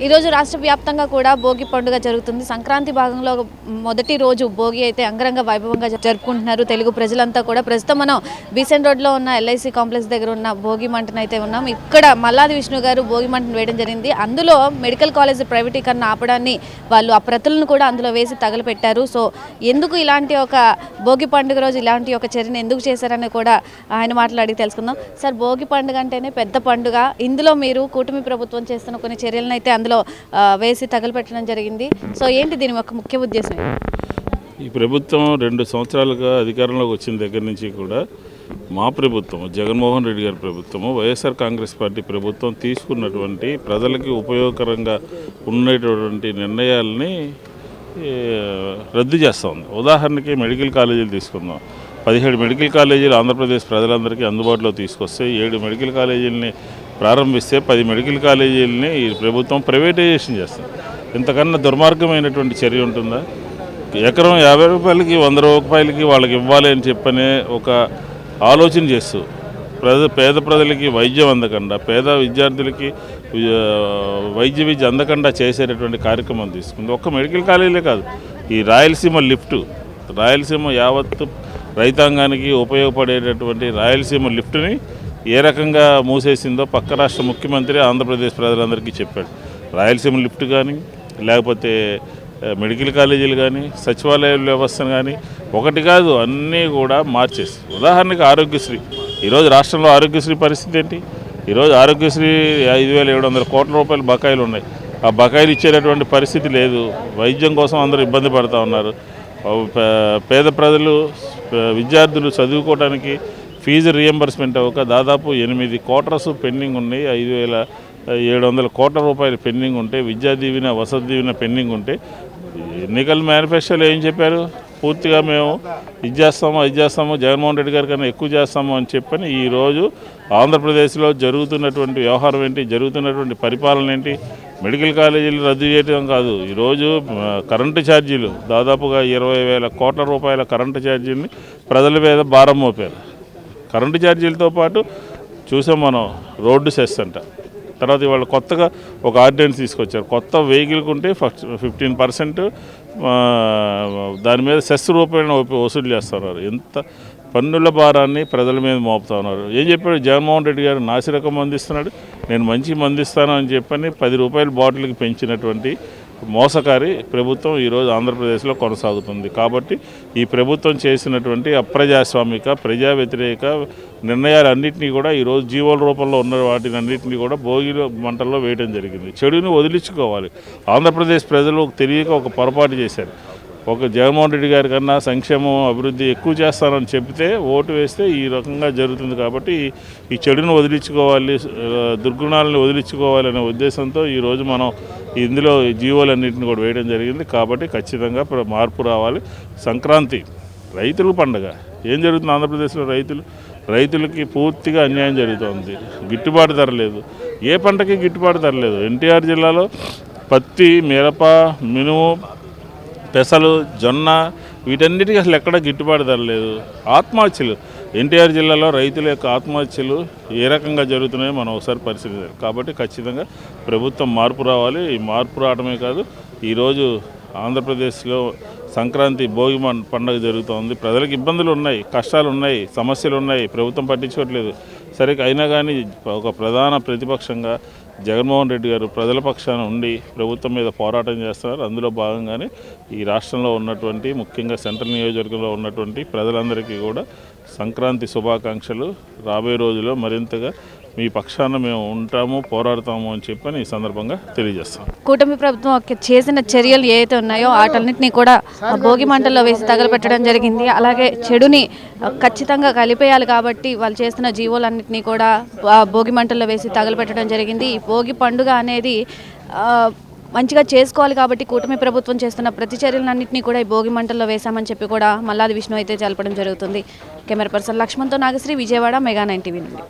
ఈరోజు రాష్ట్ర వ్యాప్తంగా కూడా భోగి పండుగ జరుగుతుంది. సంక్రాంతి భాగంలో మొదటి రోజు భోగి అయితే అంగరంగ వైభవంగా జరుపుకుంటున్నారు తెలుగు ప్రజలంతా కూడా. ప్రస్తుతం మనం బీసెంట్ రోడ్లో ఉన్న ఎల్ఐసి కాంప్లెక్స్ దగ్గర ఉన్న భోగి మంటను అయితే ఉన్నాం. ఇక్కడ మల్లాది విష్ణు గారు భోగి మంటను వేయడం జరిగింది. అందులో మెడికల్ కాలేజ్ ప్రైవేటీకరణ ఆపడాన్ని వాళ్ళు ఆ ప్రతులను కూడా అందులో వేసి తగలపెట్టారు. సో ఎందుకు ఇలాంటి ఒక భోగి పండుగ రోజు ఇలాంటి ఒక చర్యను ఎందుకు చేశారని కూడా ఆయన మాట్లాడి తెలుసుకుందాం. సార్, భోగి పండుగ అంటేనే పెద్ద పండుగ. ఇందులో మీరు కూటమి ప్రభుత్వం చేస్తున్న కొన్ని చర్యలను అయితే అందులో వేసి తగలపెట్టడం జరిగింది. సో ఏంటి దీని ఒక ముఖ్య ఉద్దేశం? ఈ ప్రభుత్వం 2 సంవత్సరాలుగా అధికారంలోకి వచ్చిన దగ్గర నుంచి కూడా మా ప్రభుత్వం, జగన్మోహన్ రెడ్డి గారి ప్రభుత్వము, వైఎస్ఆర్ కాంగ్రెస్ పార్టీ ప్రభుత్వం తీసుకున్నటువంటి ప్రజలకి ఉపయోగకరంగా ఉండేటటువంటి నిర్ణయాలని రద్దు చేస్తూ ఉంది. ఉదాహరణకి మెడికల్ కాలేజీలు తీసుకుందాం. 17 మెడికల్ కాలేజీలు ఆంధ్రప్రదేశ్ ప్రజలందరికీ అందుబాటులో తీసుకొస్తే 7 మెడికల్ కాలేజీలని ప్రారంభిస్తే 10 మెడికల్ కాలేజీలని ఈ ప్రభుత్వం ప్రైవేటైజేషన్ చేస్తుంది. ఇంతకన్నా దుర్మార్గమైనటువంటి చర్య ఉంటుందా? ఎకరం 50 రూపాయలకి 100 రూపాయలకి వాళ్ళకి ఇవ్వాలి అని చెప్పనే ఒక ఆలోచన చేస్తూ పేద ప్రజలకి వైద్యం అందకుండా, పేద విద్యార్థులకి వైద్య విద్య అందకుండా చేసేటటువంటి కార్యక్రమం తీసుకుంది. ఒక్క మెడికల్ కాలేజీలే కాదు, ఈ రాయలసీమ యావత్తు రైతాంగానికి ఉపయోగపడేటటువంటి రాయలసీమ లిఫ్ట్ని ఏ రకంగా మూసేసిందో పక్క రాష్ట్ర ముఖ్యమంత్రి ఆంధ్రప్రదేశ్ ప్రజలందరికీ చెప్పాడు. రాయలసీమ లిఫ్ట్ కానీ, లేకపోతే మెడికల్ కాలేజీలు కానీ, సచివాలయ వ్యవస్థను కానీ ఒకటి కాదు అన్నీ కూడా మార్చేసి. ఉదాహరణకి ఆరోగ్యశ్రీ. ఈరోజు రాష్ట్రంలో ఆరోగ్యశ్రీ పరిస్థితి ఏంటి? ఈరోజు ఆరోగ్యశ్రీ 5,700 కోట్ల రూపాయల బకాయిలు ఉన్నాయి. ఆ బకాయిలు ఇచ్చేటటువంటి పరిస్థితి లేదు. వైద్యం కోసం అందరూ ఇబ్బంది పడుతూ ఉన్నారు. పేద ప్రజలు, విద్యార్థులు చదువుకోవడానికి ఫీజు రియంబర్స్మెంట్ అవ్వక దాదాపు 8 క్వార్టర్స్ పెండింగ్ ఉన్నాయి. 5,700 కోట్ల రూపాయలు పెండింగ్ ఉంటే, విద్యా దీవెన, వసతి దీవెన పెండింగ్ ఉంటే, ఎన్నికల మేనిఫెస్టోలో ఏం చెప్పారు? పూర్తిగా మేము ఇది చేస్తాము, జగన్మోహన్ రెడ్డి గారి కన్నా ఎక్కువ చేస్తాము అని చెప్పని ఈరోజు ఆంధ్రప్రదేశ్లో జరుగుతున్నటువంటి వ్యవహారం ఏంటి, జరుగుతున్నటువంటి పరిపాలన ఏంటి? మెడికల్ కాలేజీలు రద్దు చేయడం కాదు, ఈరోజు కరెంటు ఛార్జీలు దాదాపుగా 20,000 కోట్ల రూపాయల కరెంటు ఛార్జీలని ప్రజల మీద భారం మోపారు. కరెంటు ఛార్జీలతో పాటు చూసాం మనం రోడ్డు సెస్ అంట. తర్వాత ఇవాళ కొత్తగా ఒక ఆర్డినెన్స్ తీసుకొచ్చారు. కొత్త వెహికల్కి ఉంటే 15% దాని మీద సెస్ రూపాయలను వసూలు చేస్తున్నారు. ఎంత పన్నుల భారాన్ని ప్రజల మీద మోపుతా ఉన్నారు. ఏం చెప్పాడు జగన్మోహన్ రెడ్డి గారు? నాసిరకం మందిస్తున్నాడు, నేను మంచి మందిస్తాను అని చెప్పని 10 రూపాయల బాటిల్కి పెంచినటువంటి మోసకారి ప్రభుత్వం ఈరోజు ఆంధ్రప్రదేశ్లో కొనసాగుతుంది. కాబట్టి ఈ ప్రభుత్వం చేసినటువంటి అప్రజాస్వామిక, ప్రజా వ్యతిరేక నిర్ణయాలన్నింటినీ కూడా ఈరోజు జీవోల రూపంలో ఉన్న వాటిని అన్నింటినీ కూడా భోగి మంటల్లో వేయడం జరిగింది. చెడుని వదిలించుకోవాలి. ఆంధ్రప్రదేశ్ ప్రజలు తెలియక ఒక పొరపాటు చేశారు. ఒక జగన్మోహన్ రెడ్డి గారి కన్నా సంక్షేమం, అభివృద్ధి ఎక్కువ చేస్తానని చెప్తే ఓటు వేస్తే ఈ రకంగా జరుగుతుంది. కాబట్టి ఈ చెడును వదిలించుకోవాలి, దుర్గుణాలను వదిలించుకోవాలనే ఉద్దేశంతో ఈరోజు మనం ఇందులో జీవోలన్నింటిని కూడా వేయడం జరిగింది. కాబట్టి ఖచ్చితంగా మార్పు రావాలి. సంక్రాంతి రైతుల పండుగ. ఏం జరుగుతుంది ఆంధ్రప్రదేశ్లో? రైతులకి పూర్తిగా అన్యాయం జరుగుతుంది. గిట్టుబాటు ధర లేదు, ఏ పంటకి గిట్టుబాటు ధర లేదు. ఎన్టీఆర్ జిల్లాలో పత్తి, మిరప, మినుము, పెసలు, జొన్న వీటన్నిటికీ అసలు ఎక్కడ గిట్టుబాటు ధర లేదు. ఆత్మహత్యలు, ఎన్టీఆర్ జిల్లాలో రైతుల యొక్క ఆత్మహత్యలు ఏ రకంగా జరుగుతున్నాయో మనం ఒకసారి పరిశీలించాలి. కాబట్టి ఖచ్చితంగా ప్రభుత్వం మార్పు రావాలి. ఈ మార్పు రావడమే కాదు, ఈరోజు ఆంధ్రప్రదేశ్లో సంక్రాంతి, భోగి పండుగ జరుగుతోంది. ప్రజలకు ఇబ్బందులు ఉన్నాయి, కష్టాలు ఉన్నాయి, సమస్యలు ఉన్నాయి, ప్రభుత్వం పట్టించుకోవట్లేదు. సరే, అయినా కానీ ఒక ప్రధాన ప్రతిపక్షంగా జగన్మోహన్ రెడ్డి గారు ప్రజల పక్షాన ఉండి ప్రభుత్వం మీద పోరాటం చేస్తున్నారు. అందులో భాగంగానే ఈ రాష్ట్రంలో ఉన్నటువంటి, ముఖ్యంగా సెంట్రల్ నియోజకవర్గంలో ఉన్నటువంటి ప్రజలందరికీ కూడా సంక్రాంతి శుభాకాంక్షలు. రాబోయే రోజుల్లో మరింతగా మీ పక్షాన మేము ఉంటాము, పోరాడతాము అని చెప్పని ఈ సందర్భంగా తెలియజేస్తాం. కూటమి ప్రభుత్వం చేసిన చర్యలు ఏవైతే ఉన్నాయో వాటన్నిటినీ కూడా భోగి మంటల్లో వేసి తగలపెట్టడం జరిగింది. అలాగే చెడుని ఖచ్చితంగా కలిపేయాలి కాబట్టి వాళ్ళు చేస్తున్న జీవోలన్నింటినీ కూడా భోగి మంటల్లో వేసి తగలపెట్టడం జరిగింది. ఈ భోగి పండుగ అనేది మంచిగా చేసుకోవాలి కాబట్టి కూటమి ప్రభుత్వం చేస్తున్న ప్రతి చర్యలన్నింటినీ కూడా ఈ భోగి మంటల్లో వేశామని చెప్పి కూడా మల్లాది విష్ణు అయితే తెలపడం జరుగుతుంది. కెమెరా పర్సన్ లక్ష్మణ్తో నాగశ్రీ, విజయవాడ, మెగా 9 టీవీ నుండి.